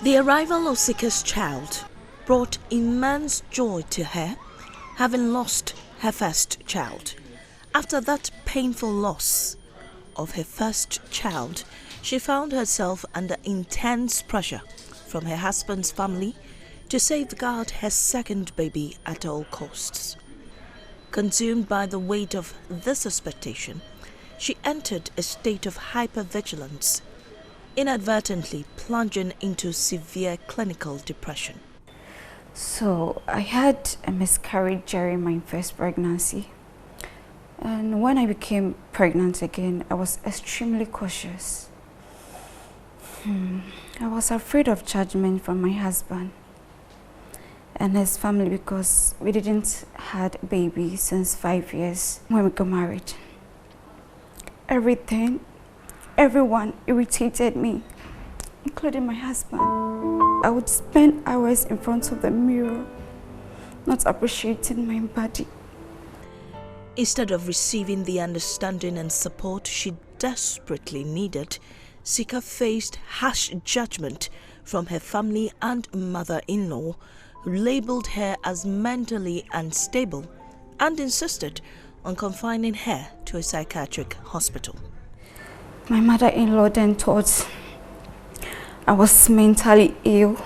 The arrival of Sika's child brought immense joy to her, having lost her first child. After that painful loss of her first child, she found herself under intense pressure from her husband's family to safeguard her second baby at all costs. Consumed by the weight of this expectation, she entered a state of hypervigilance, inadvertently plunging into severe clinical depression. So I had a miscarriage during my first pregnancy. And when I became pregnant again, I was extremely cautious. I was afraid of judgment from my husband and his family because we didn't had a baby since 5 years when we got married. Everyone irritated me, including my husband. I would spend hours in front of the mirror, not appreciating my body. Instead of receiving the understanding and support she desperately needed, Sika faced harsh judgment from her family and mother-in-law, who labeled her as mentally unstable and insisted on confining her to a psychiatric hospital. My mother-in-law then thought I was mentally ill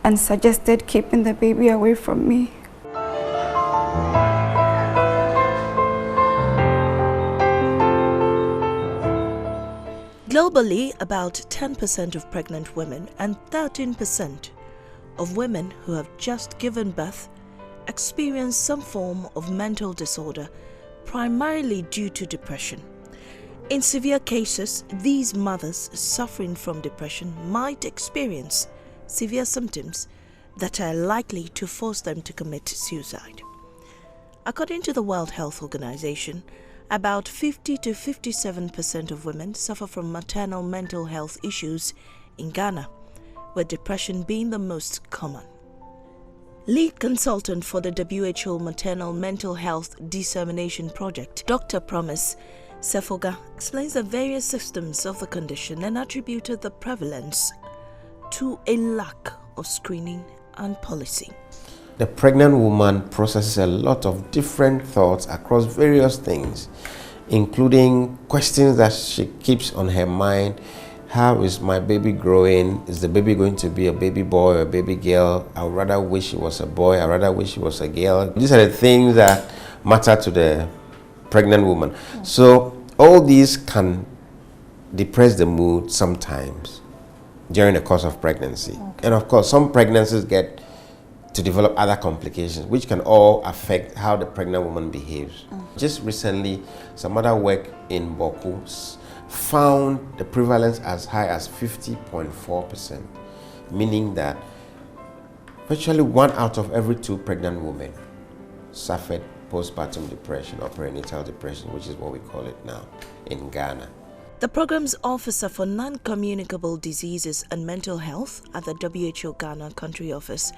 and suggested keeping the baby away from me. Globally, about 10% of pregnant women and 13% of women who have just given birth experience some form of mental disorder, primarily due to depression. In severe cases, these mothers suffering from depression might experience severe symptoms that are likely to force them to commit suicide. According to the World Health Organization, about 50 to 57% of women suffer from maternal mental health issues in Ghana, with depression being the most common. Lead consultant for the WHO Maternal Mental Health Dissemination Project, Dr. Promise Sefoga, explains the various symptoms of the condition and attributed the prevalence to a lack of screening and policy. The pregnant woman processes a lot of different thoughts across various things, including questions that she keeps on her mind. How is my baby growing? Is the baby going to be a baby boy or a baby girl? I would rather wish it was a boy. I would rather wish it was a girl. These are the things that matter to the pregnant woman. So all these can depress the mood sometimes during the course of pregnancy. And of course, some pregnancies get to develop other complications, which can all affect how the pregnant woman behaves. Just recently, some other work in Boku found the prevalence as high as 50.4%, meaning that virtually 1 out of every 2 pregnant women suffered postpartum depression or perinatal depression, which is what we call it now in Ghana. The program's officer for non-communicable diseases and mental health at the WHO Ghana country office,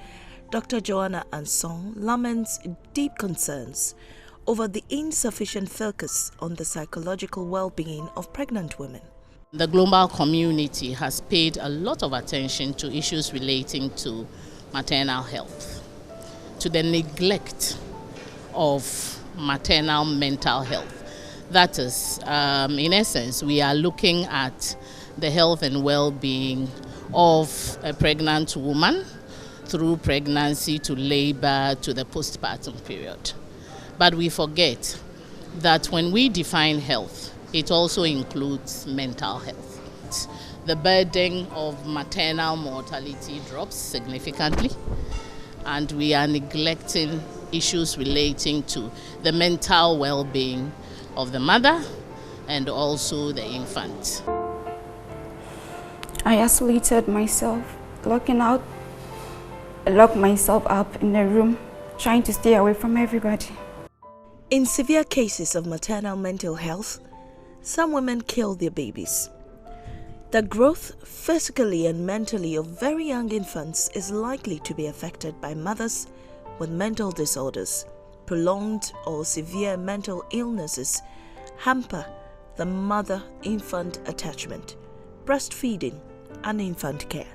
Dr. Joanna Ansong, laments deep concerns over the insufficient focus on the psychological well-being of pregnant women. The global community has paid a lot of attention to issues relating to maternal health, to the neglect of maternal mental health. That is, in essence, we are looking at the health and well-being of a pregnant woman through pregnancy to labor to the postpartum period. But we forget that when we define health, it also includes mental health. The burden of maternal mortality drops significantly, and we are neglecting issues relating to the mental well-being of the mother and also the infant. I isolated myself, locked myself up in a room, trying to stay away from everybody. In severe cases of maternal mental health, some women kill their babies. The growth physically and mentally of very young infants is likely to be affected by mothers with mental disorders. Prolonged or severe mental illnesses hamper the mother-infant attachment, breastfeeding, and infant care.